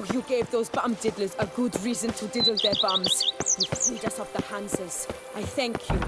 Oh, you gave those bum diddlers a good reason to diddle their bums. You freed us of the Hansas. I thank you.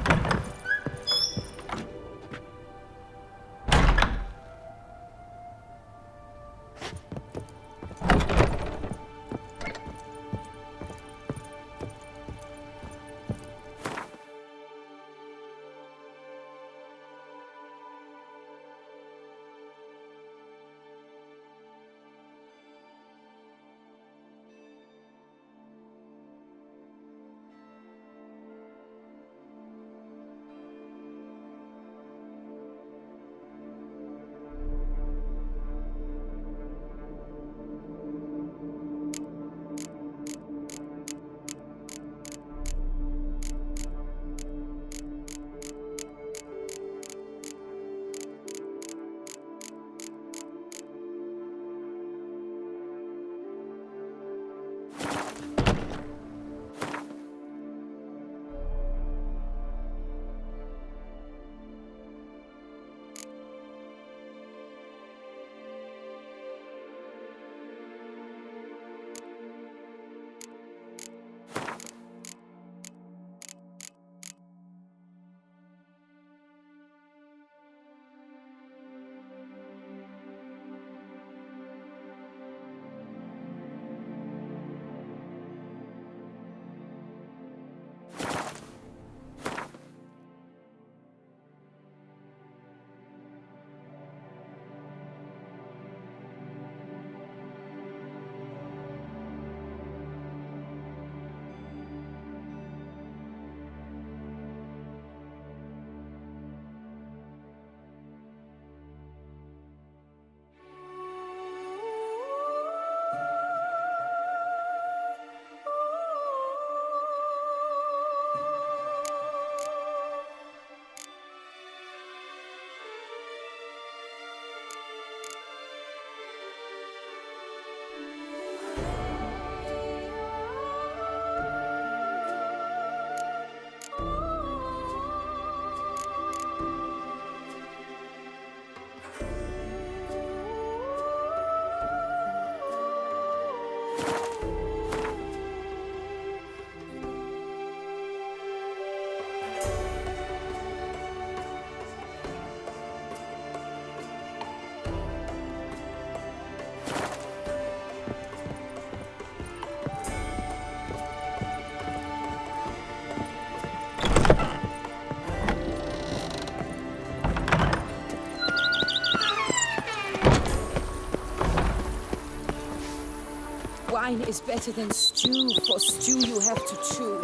Wine is better than stew. For stew you have to chew.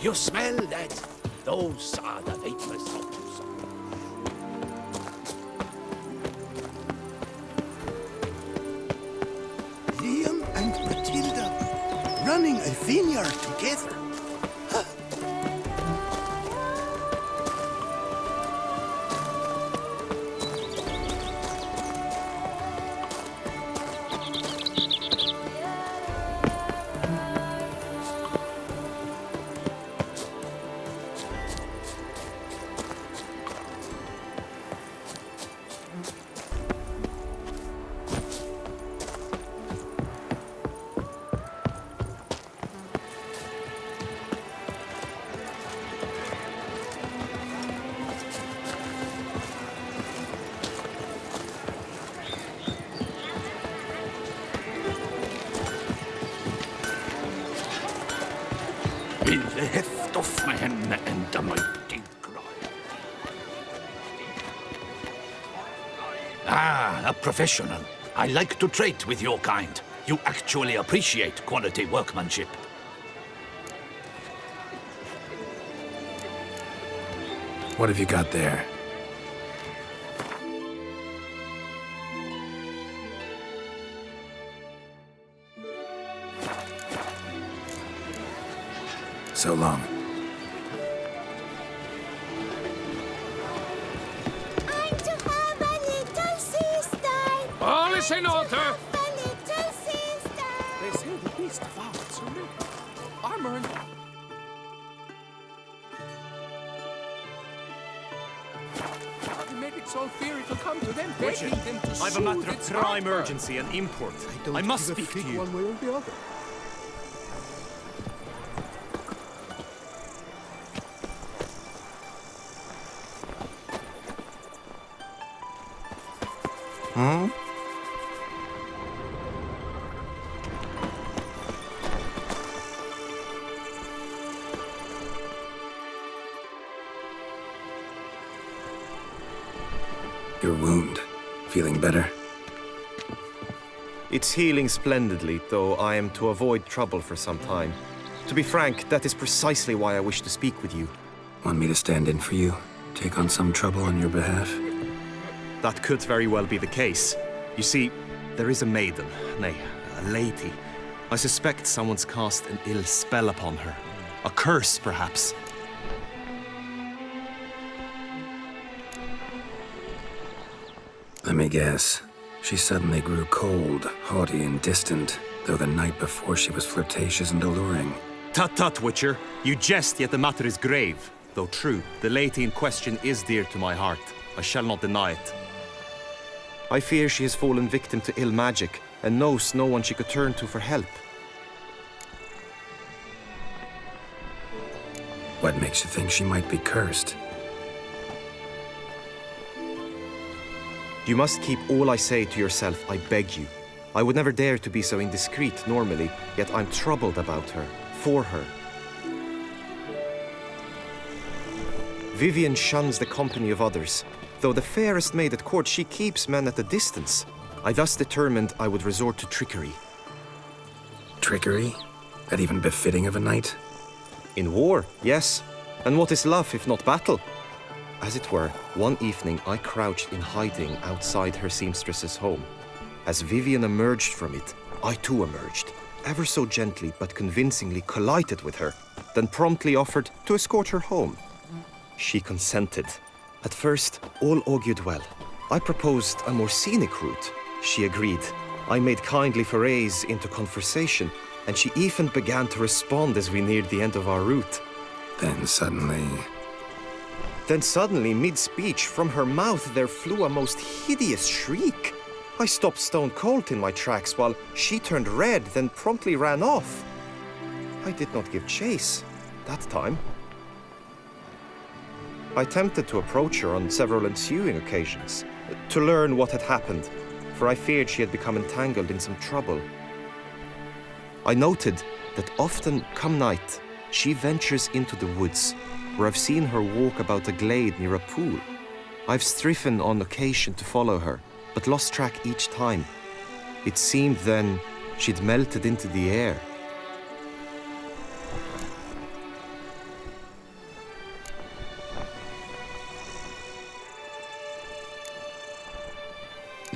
You smell that? Those are the vapors souls. Liam and Matilda running a vineyard together. Ville häftoff med henne ända möjtig grad. Ah, a professional. I like to trade with your kind. You actually appreciate quality workmanship. What have you got there? So long. I'm to have a little sister. All is in order. A little sister. They say the beast devoured so many. Armor and... So fear it'll come to them, Richard, begging them to I've a matter soothe of its prime heartburn. urgency and import. Don't I must give a speak to fig you. one way or the other. Your wound. Feeling better? It's healing splendidly, though I am to avoid trouble for some time. To be frank, that is precisely why I wish to speak with you. Want me to stand in for you? Take on some trouble on your behalf? That could very well be the case. You see, there is a maiden, nay, a lady. I suspect someone's cast an ill spell upon her. A curse, perhaps. Let me guess. She suddenly grew cold, haughty, and distant, though the night before she was flirtatious and alluring. Tut tut, Witcher. You jest, yet the matter is grave. Though true, the lady in question is dear to my heart. I shall not deny it. I fear she has fallen victim to ill magic, and knows no one she could turn to for help. What makes you think she might be cursed? You must keep all I say to yourself, I beg you. I would never dare to be so indiscreet normally, yet I'm troubled about her, for her. Vivian shuns the company of others. Though the fairest maid at court, she keeps men at a distance. I thus determined I would resort to trickery. Trickery? That even befitting of a knight? In war, yes. And what is love if not battle? As it were, one evening I crouched in hiding outside her seamstress's home. As Vivian emerged from it, I too emerged, ever so gently but convincingly collided with her, then promptly offered to escort her home. She consented. At first, all augured well. I proposed a more scenic route. She agreed. I made kindly forays into conversation, and she even began to respond as we neared the end of our route. Then suddenly, mid-speech, from her mouth there flew a most hideous shriek. I stopped stone cold in my tracks while she turned red, then promptly ran off. I did not give chase that time. I attempted to approach her on several ensuing occasions, to learn what had happened, for I feared she had become entangled in some trouble. I noted that often, come night, she ventures into the woods, where I've seen her walk about a glade near a pool. I've striven on occasion to follow her, but lost track each time. It seemed then she'd melted into the air.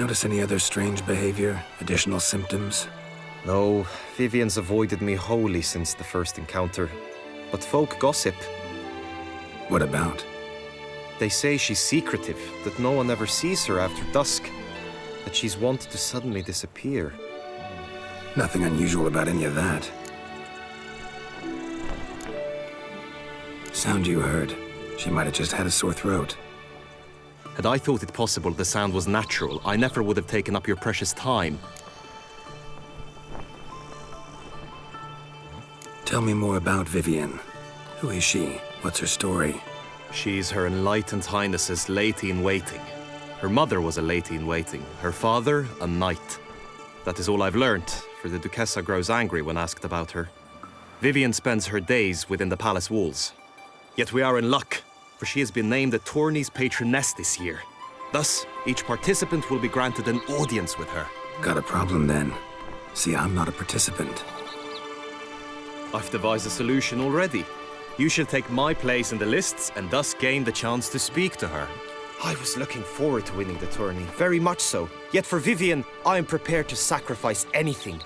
notice any other strange behavior, additional symptoms? No, Vivian's avoided me wholly since the first encounter. But folk gossip. What about? They say she's secretive, that no one ever sees her after dusk, that she's wont to suddenly disappear. Nothing unusual about any of that. Sound you heard. She might have just had a sore throat. Had I thought it possible the sound was natural, I never would have taken up your precious time. Tell me more about Vivian. Who is she? What's her story? She's Her Enlightened Highness's lady-in-waiting. Her mother was a lady-in-waiting, her father a knight. That is all I've learnt, for the Duchessa grows angry when asked about her. Vivian spends her days within the palace walls. Yet we are in luck, for she has been named the tourney's patroness this year. Thus, each participant will be granted an audience with her. Got a problem then. See, I'm not a participant. I've devised a solution already. You shall take my place in the lists and thus gain the chance to speak to her. I was looking forward to winning the tourney, very much so. Yet for Vivian, I am prepared to sacrifice anything.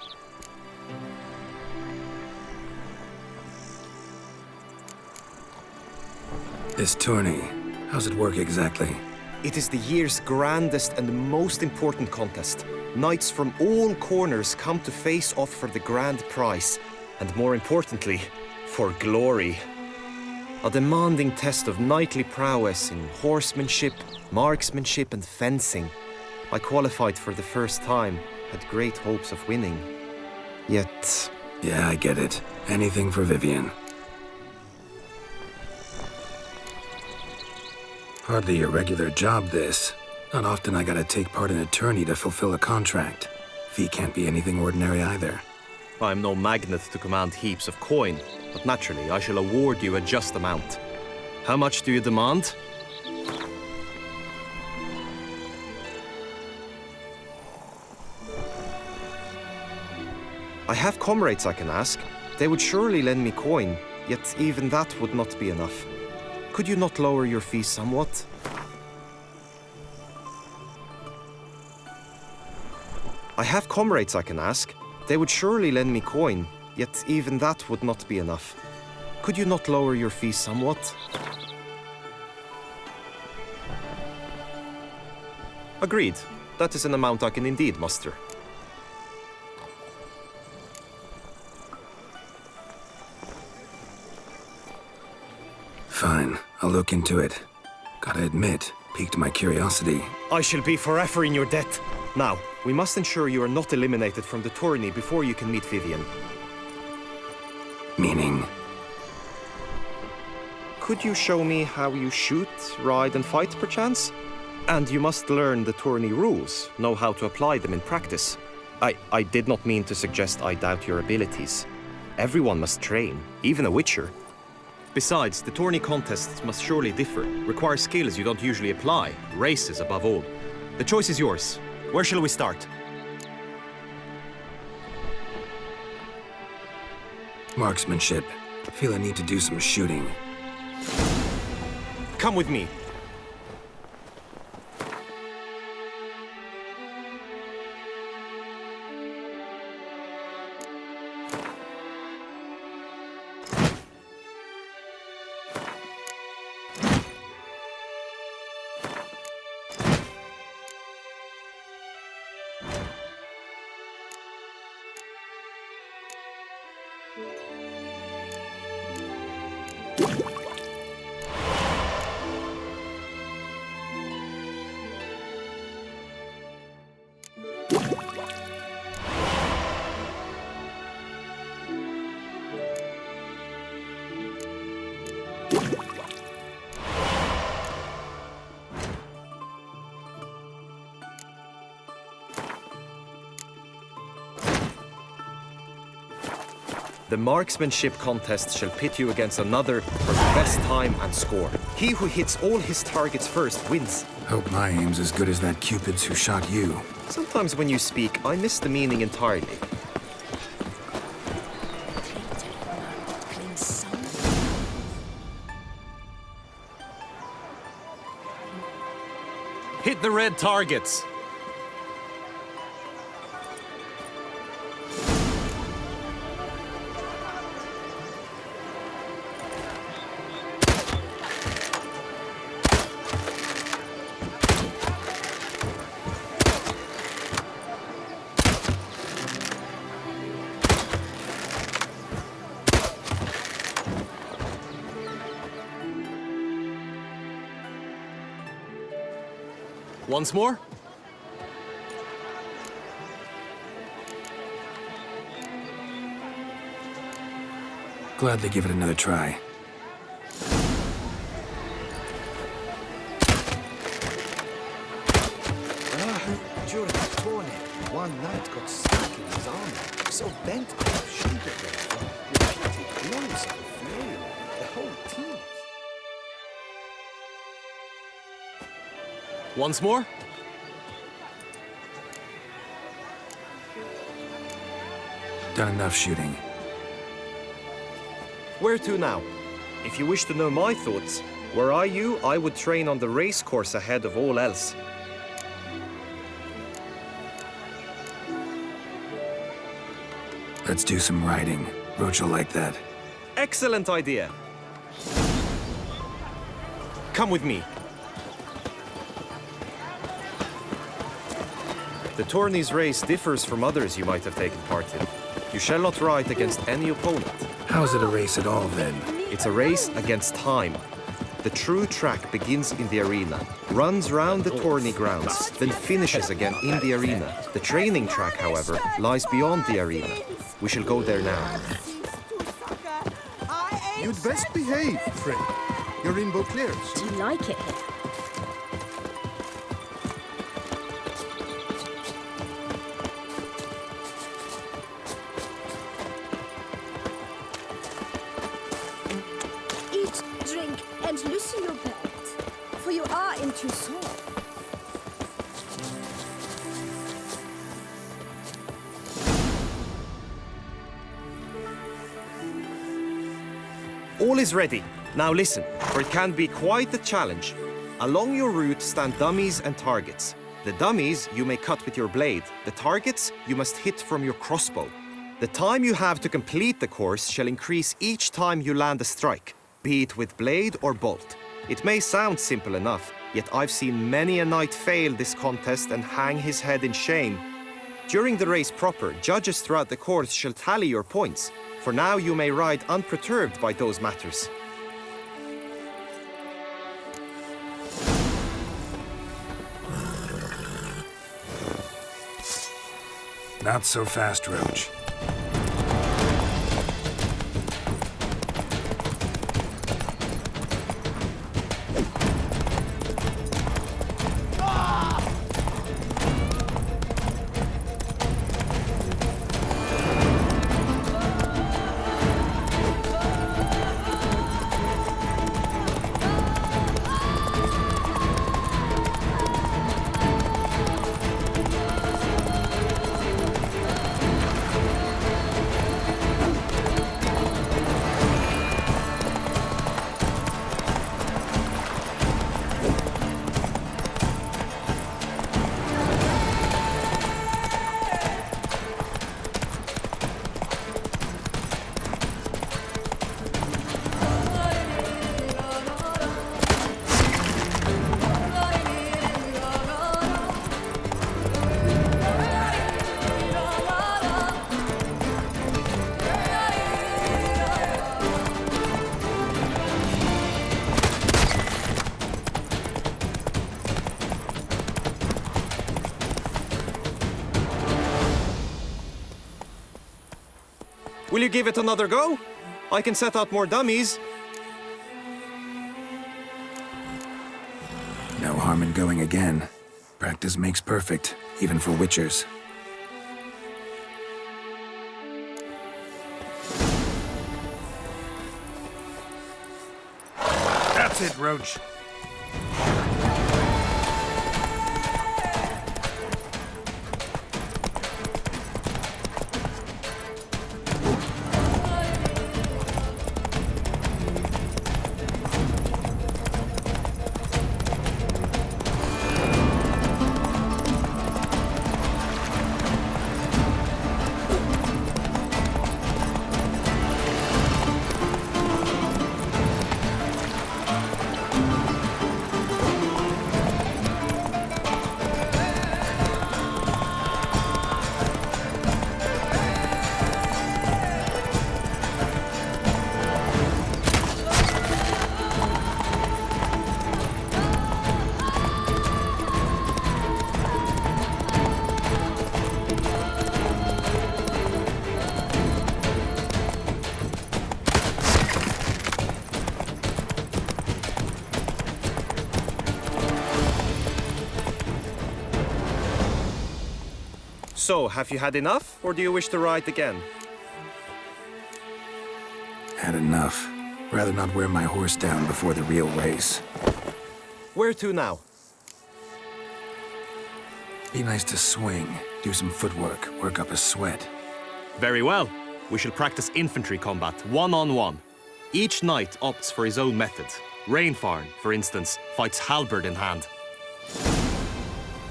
This tourney, how's it work exactly? It is the year's grandest and most important contest. Knights from all corners come to face off for the grand prize. And more importantly, for glory. A demanding test of knightly prowess in horsemanship, marksmanship, and fencing. I qualified for the first time, had great hopes of winning. Yet... Yeah, I get it. Anything for Vivian. Hardly a regular job, this. Not often I gotta take part in a tourney to fulfill a contract. Fee can't be anything ordinary either. I'm no magnet to command heaps of coin, but naturally I shall award you a just amount. How much do you demand? I have comrades I can ask. They would surely lend me coin, yet even that would not be enough. Could you not lower your fees somewhat? I have comrades I can ask. They would surely lend me coin, yet even that would not be enough. Could you not lower your fees somewhat? Agreed. That is an amount I can indeed muster. Fine, I'll look into it. Gotta admit, piqued my curiosity. I shall be forever in your debt. Now, we must ensure you are not eliminated from the tourney before you can meet Vivian. Meaning? Could you show me how you shoot, ride, and fight, perchance? And you must learn the tourney rules, know how to apply them in practice. I did not mean to suggest I doubt your abilities. Everyone must train, even a witcher. Besides, the tourney contests must surely differ, require skills you don't usually apply, races above all. The choice is yours. Where shall we start? Marksmanship. Feel I need to do some shooting. Come with me. The marksmanship contest shall pit you against another for the best time and score. He who hits all his targets first wins. Hope my aim's as good as that Cupid's who shot you. Sometimes when you speak, I miss the meaning entirely. Hit the red targets. Once more? Gladly give it another try. During the tourney, one knight got stuck in his armor, so bent out shoulder blade from repeated blows of the flail. The whole team. Once more? Done enough shooting. Where to now? If you wish to know my thoughts, were I you, I would train on the race course ahead of all else. Let's do some riding. Roach will like that. Excellent idea. Come with me. The tourney's race differs from others you might have taken part in. You shall not ride against any opponent. How is it a race at all, then? It's a race against time. The true track begins in the arena, runs round the tourney grounds, then finishes again in the arena. The training track, however, lies beyond the arena. We shall go there now. You'd best behave, Frey. Your rainbow clears. Do you like it here? Eat, drink, and loosen your belt, for you are in Toussaint. All is ready. Now listen, for it can be quite a challenge. Along your route stand dummies and targets. The dummies you may cut with your blade. The targets you must hit from your crossbow. The time you have to complete the course shall increase each time you land a strike, be it with blade or bolt. It may sound simple enough, yet I've seen many a knight fail this contest and hang his head in shame. During the race proper, judges throughout the course shall tally your points. For now you may ride unperturbed by those matters. Not so fast, Roach. Will you give it another go? I can set out more dummies. No harm in going again. Practice makes perfect, even for witchers. That's it, Roach. So, have you had enough, or do you wish to ride again? Had enough. Rather not wear my horse down before the real race. Where to now? Be nice to swing, do some footwork, work up a sweat. Very well. We shall practice infantry combat, one-on-one. Each knight opts for his own method. Rainfarn, for instance, fights halberd in hand.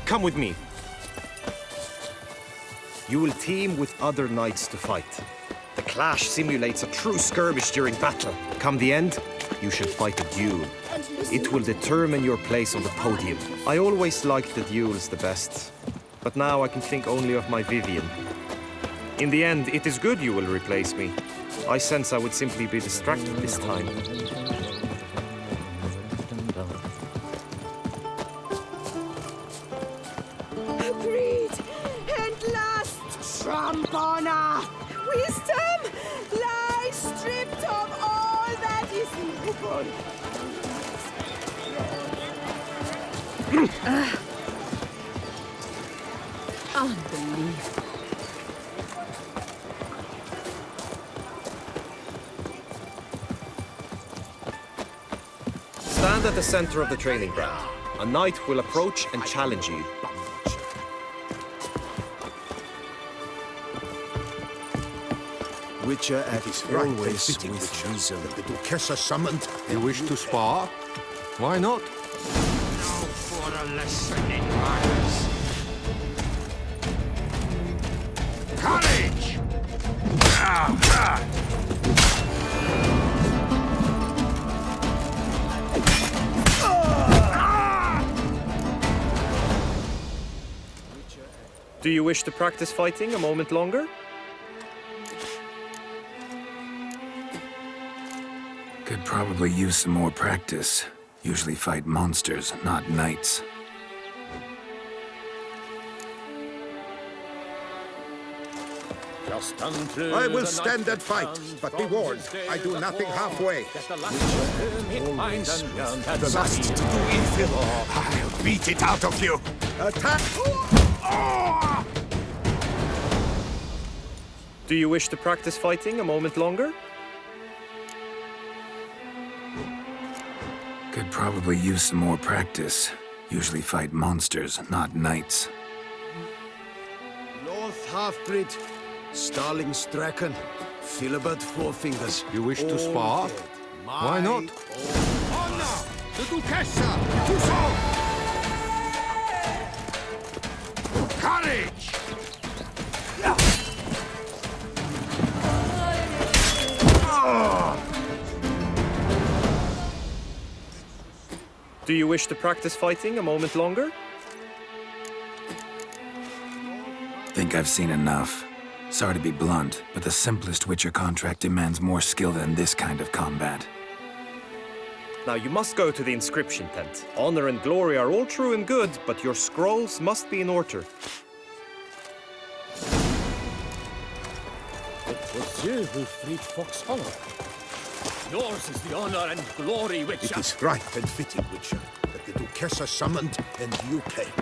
Come with me. You will team with other knights to fight. The clash simulates a true skirmish during battle. Come the end, you shall fight a duel. It will determine your place on the podium. I always liked the duels the best, but now I can think only of my Vivian. In the end, it is good you will replace me. I sense I would simply be distracted this time. Agreed! And last, trump honor! Wisdom lies stripped of all that is noble. Unbelievable. Stand at the center of the training ground. A knight will approach and challenge you. Witcher acts always with reason. The Duchessa summoned. You wish to spar? Why not? Now for a lesson in manners. Courage! Do you wish to practice fighting a moment longer? Could probably use some more practice. Usually fight monsters, not knights. I will stand and fight, but be warned, I do nothing halfway. The lust to do evil, I'll beat it out of you. Attack! Do you wish to practice fighting a moment longer? Could probably use some more practice. Usually fight monsters, not knights. Loth half-breed, Starling Straken, Philibert Fourfingers. You wish to all spar? dead. Why not? Honor! The Duchessa! To so! Courage! Do you wish to practice fighting a moment longer? Think I've seen enough. Sorry to be blunt, but the simplest Witcher contract demands more skill than this kind of combat. Now you must go to the inscription tent. Honor and glory are all true and good, but your scrolls must be in order. It was you who freed Fox Hollow. Yours is the honor and glory, Witcher. It is right and fitting, Witcher, that the Duchessa summoned and you came.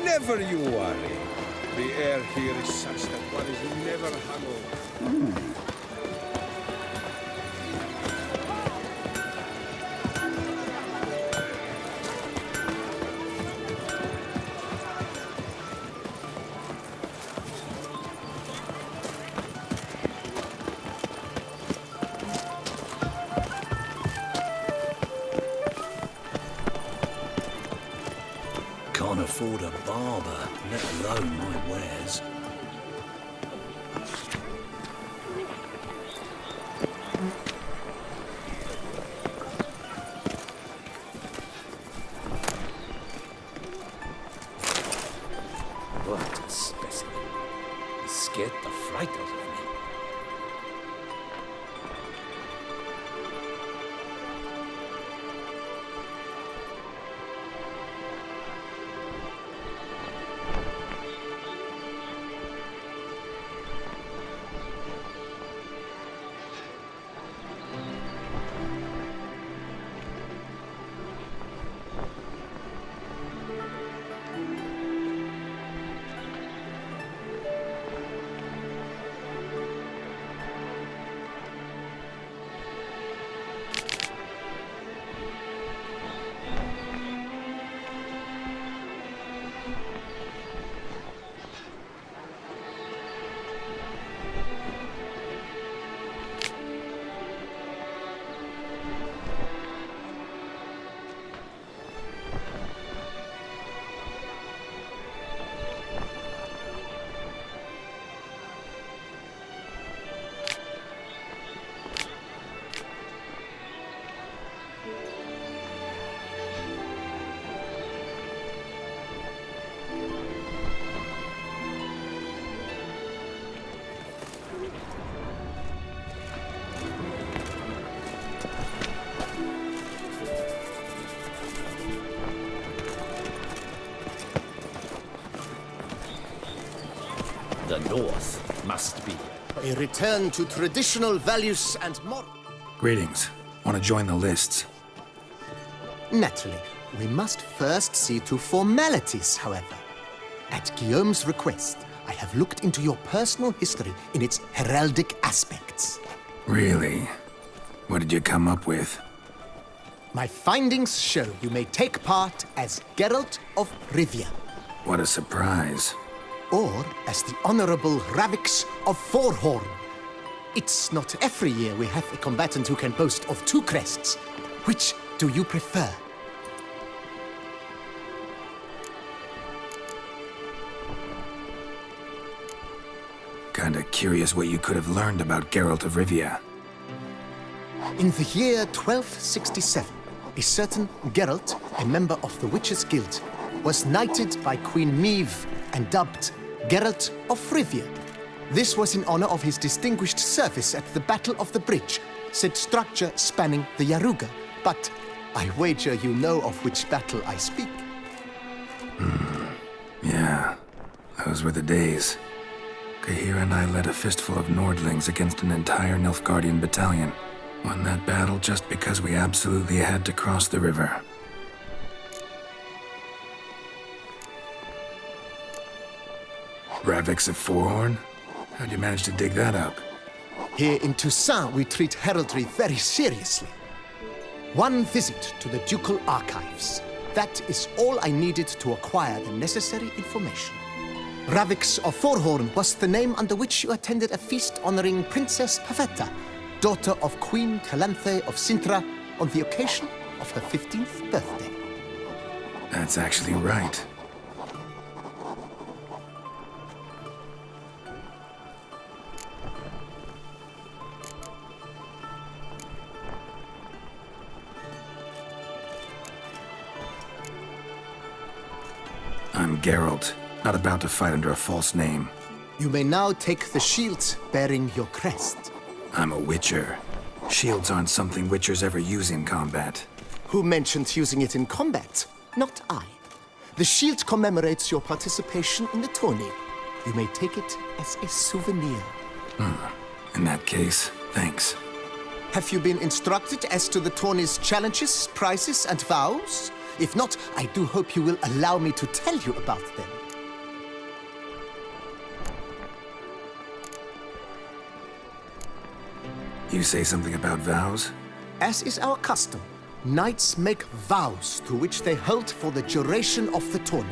Never you worry. The air here is such that one is never hungover. Can't afford a barber, let alone my wares. What a specimen. He scared the fright out of me. The North must be. A return to traditional values and Greetings. Want to join the lists? Naturally, we must first see to formalities, however. At Guillaume's request, I have looked into your personal history in its heraldic aspects. Really? What did you come up with? My findings show you may take part as Geralt of Rivia, What a surprise. or as the Honorable Ravix of Forhorn. It's not every year we have a combatant who can boast of 2 crests. Which do you prefer? Kinda curious what you could have learned about Geralt of Rivia. In the year 1267, a certain Geralt, a member of the Witches' Guild, was knighted by Queen Meve and dubbed Geralt of Rivia. This was in honor of his distinguished service at the Battle of the Bridge, said structure spanning the Yaruga. But I wager you know of which battle I speak. Yeah, those were the days. Kahira and I led a fistful of Nordlings against an entire Nilfgaardian battalion. Won that battle just because we absolutely had to cross the river. Ravix of Forhorn? How'd you manage to dig that up? Here in Toussaint, we treat heraldry very seriously. One visit to the ducal archives. That is all I needed to acquire the necessary information. Ravix of Forhorn was the name under which you attended a feast honoring Princess Pavetta, daughter of Queen Calanthe of Sintra, on the occasion of her 15th birthday. That's actually right. I'm Geralt, not about to fight under a false name. You may now take the shield bearing your crest. I'm a Witcher. Shields aren't something Witchers ever use in combat. Who mentioned using it in combat? Not I. The shield commemorates your participation in the tourney. You may take it as a souvenir. In that case, thanks. Have you been instructed as to the tourney's challenges, prizes, and vows? If not, I do hope you will allow me to tell you about them. You say something about vows? As is our custom, knights make vows to which they hold for the duration of the tourney.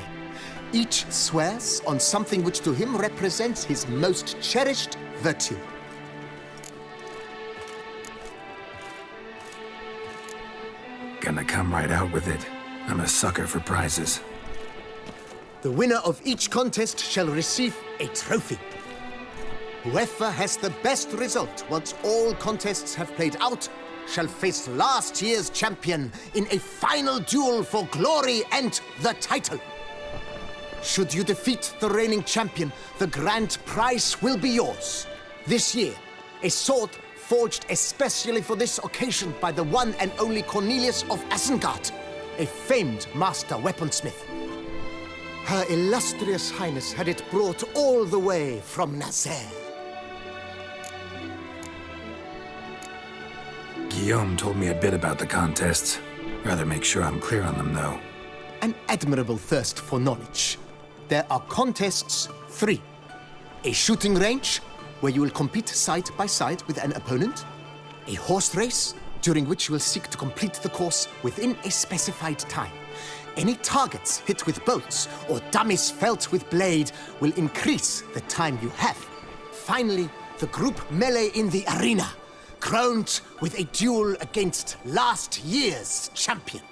Each swears on something which to him represents his most cherished virtue. Gonna come right out with it. I'm a sucker for prizes. The winner of each contest shall receive a trophy. Whoever has the best result once all contests have played out shall face last year's champion in a final duel for glory and the title. Should you defeat the reigning champion, the grand prize will be yours. This year, a sword forged especially for this occasion by the one and only Cornelius of Isengard, a famed master weaponsmith. Her illustrious highness had it brought all the way from Nazaire. Guillaume told me a bit about the contests. Rather make sure I'm clear on them, though. An admirable thirst for knowledge. There are contests 3. A shooting range, where you will compete side by side with an opponent. A horse race, during which you will seek to complete the course within a specified time. Any targets hit with bolts or dummies felt with blade will increase the time you have. Finally, the group melee in the arena, crowned with a duel against last year's champion.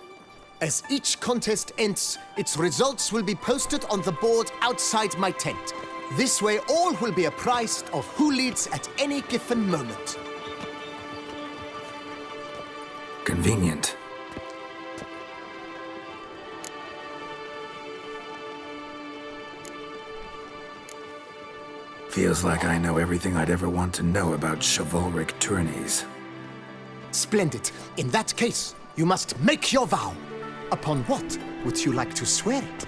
As each contest ends, its results will be posted on the board outside my tent. This way, all will be apprised of who leads at any given moment. Convenient. Feels like I know everything I'd ever want to know about chivalric tourneys. Splendid. In that case, you must make your vow. Upon what would you like to swear it?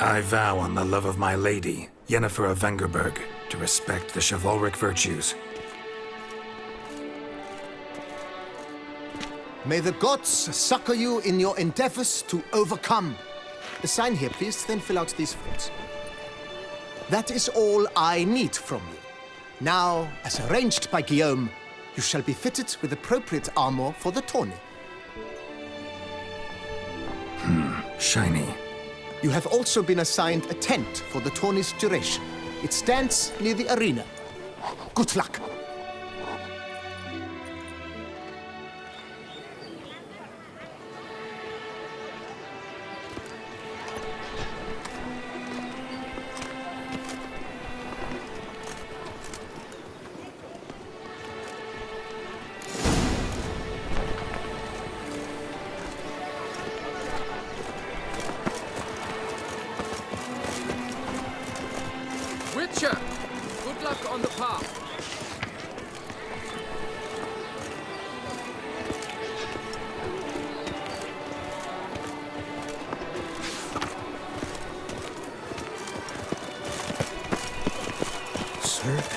I vow on the love of my lady, Yennefer of Vengerberg, to respect the chivalric virtues. May the gods succor you in your endeavors to overcome. Sign here, please, then fill out these forms. That is all I need from you. Now, as arranged by Guillaume, you shall be fitted with appropriate armor for the tourney. Shiny. You have also been assigned a tent for the tourney's duration. It stands near the arena. Good luck. Witcher, good luck on the path.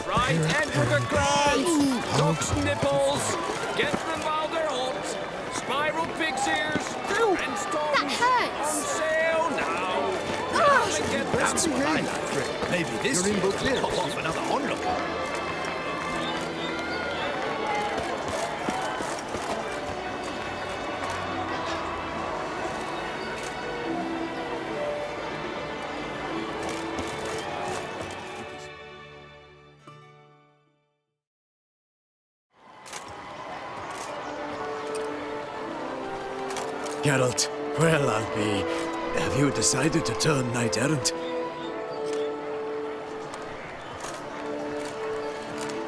Right end of the ground! Duck's nipples! Get them while they're hot! Spiral pig's ears! Ow! And stones! That hurts! On sale now! Gosh, Come and get That's what I like. Maybe this year we'll pop off another onlooker. Geralt, well, I'll be. Have you decided to turn knight errant?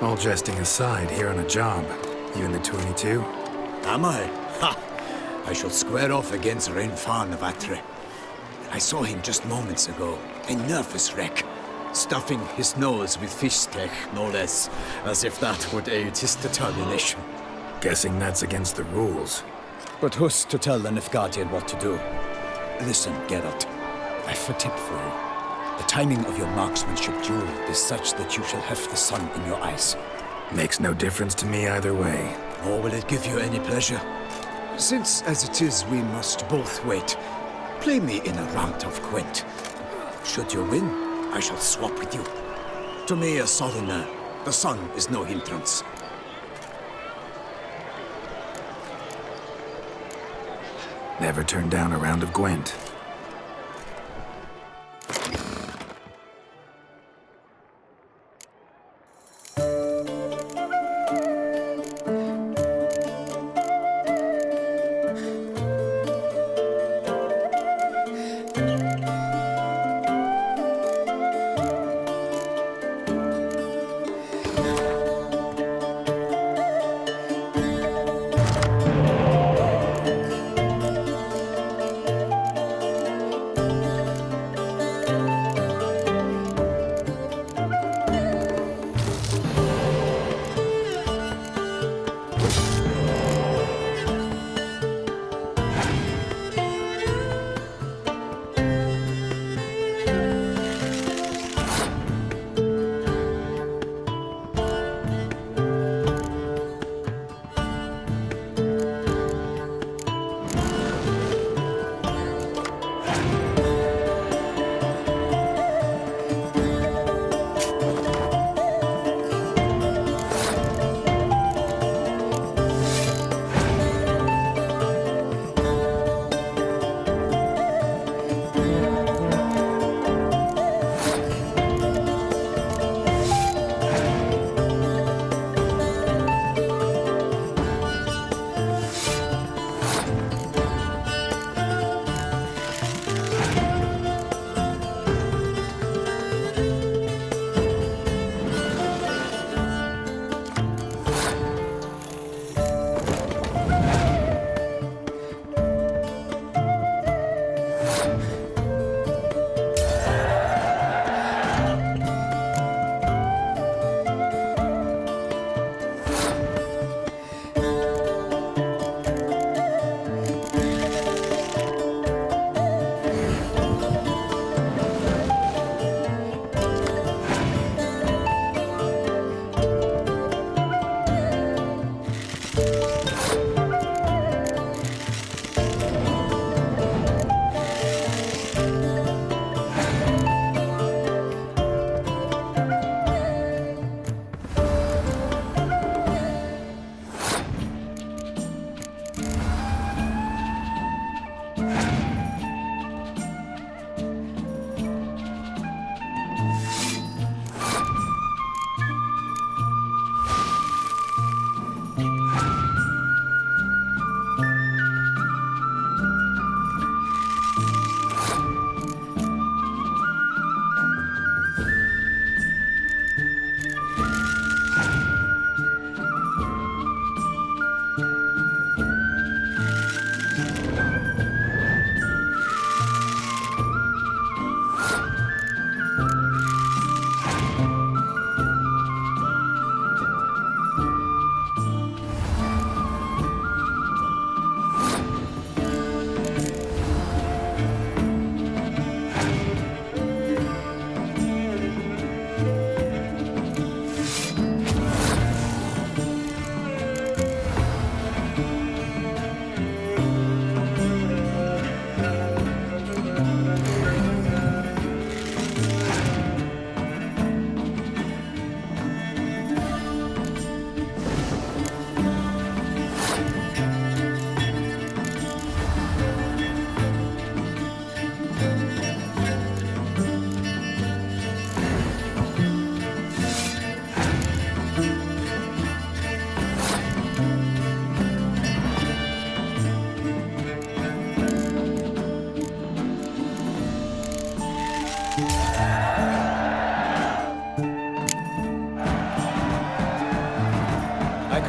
All jesting aside, here on a job. You in the 22? Am I? Ha! I shall square off against Rainfan of Atre. I saw him just moments ago, a nervous wreck, stuffing his nose with fish steak, no less, as if that would aid his determination. Guessing that's against the rules. But who's to tell the Nilfgaardian what to do? Listen, Geralt, I've a tip for you. The timing of your marksmanship duel is such that you shall have the sun in your eyes. Makes no difference to me either way. Nor will it give you any pleasure. Since, as it is, we must both wait, play me in a round of Gwent. Should you win, I shall swap with you. To me, a southerner, the sun is no hindrance. Never turn down a round of Gwent.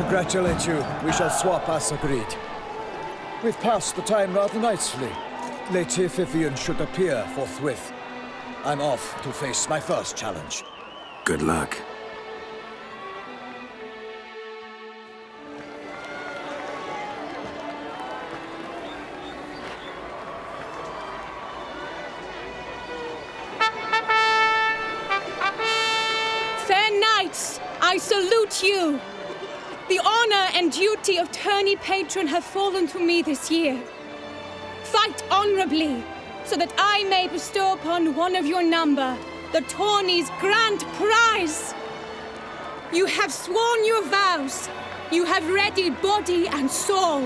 congratulate you. We shall swap as agreed. We've passed the time rather nicely. Lady Vivian should appear forthwith. I'm off to face my first challenge. Good luck. Fair knights, I salute you. The honor and duty of tourney patron have fallen to me this year. Fight honorably, so that I may bestow upon one of your number the tourney's grand prize. You have sworn your vows. You have readied body and soul.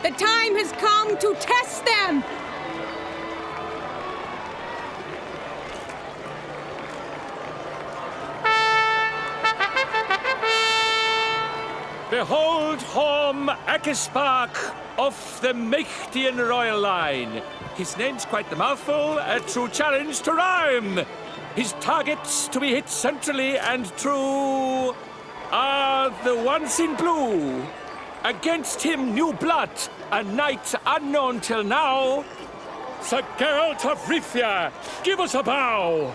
The time has come to test them. Behold Horm Akispark of the Mechtian royal line. His name's quite the mouthful, a true challenge to rhyme. His targets to be hit centrally and true are the ones in blue. Against him new blood, a knight unknown till now. Sir Geralt of Rivia, give us a bow.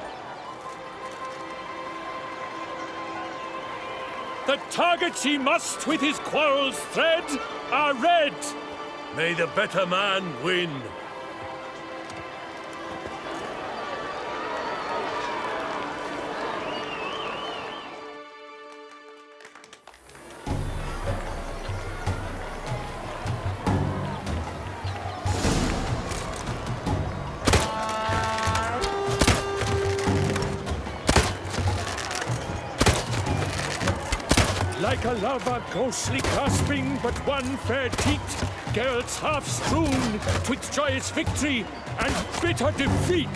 The targets he must with his quarrels thread are red. May the better man win. Like a lava ghostly clasping but one fair teat, Geralt's half strewn twixt joyous victory and bitter defeat.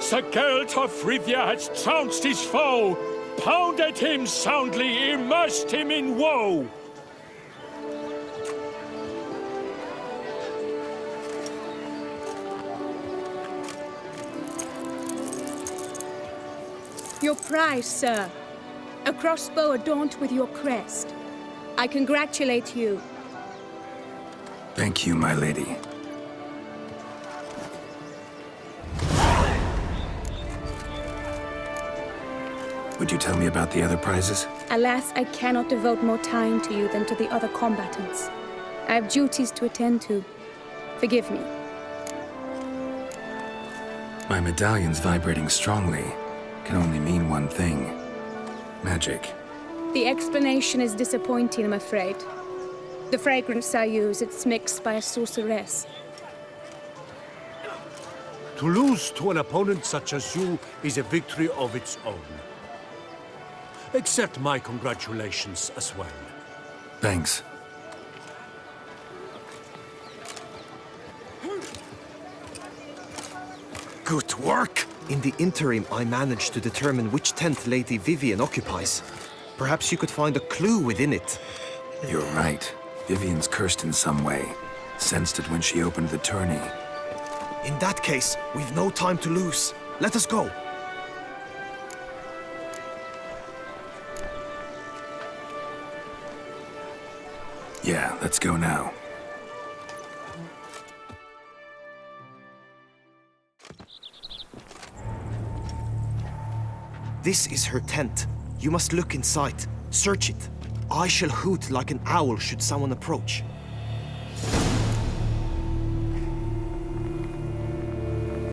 Sir Geralt of Rivia has trounced his foe, pounded him soundly, immersed him in woe. Your prize, sir. A crossbow adorned with your crest. I congratulate you. Thank you, my lady. Would you tell me about the other prizes? Alas, I cannot devote more time to you than to the other combatants. I have duties to attend to. Forgive me. My medallion's vibrating strongly. Can only mean one thing. Magic. The explanation is disappointing, I'm afraid. The fragrance I use, it's mixed by a sorceress. To lose to an opponent such as you is a victory of its own. Accept my congratulations as well. Thanks. Good work! In the interim, I managed to determine which tent Lady Vivian occupies. Perhaps you could find a clue within it. You're right. Vivian's cursed in some way. Sensed it when she opened the tourney. In that case, we've no time to lose. Let us go. Yeah, let's go now. This is her tent. You must look inside. Search it. I shall hoot like an owl should someone approach.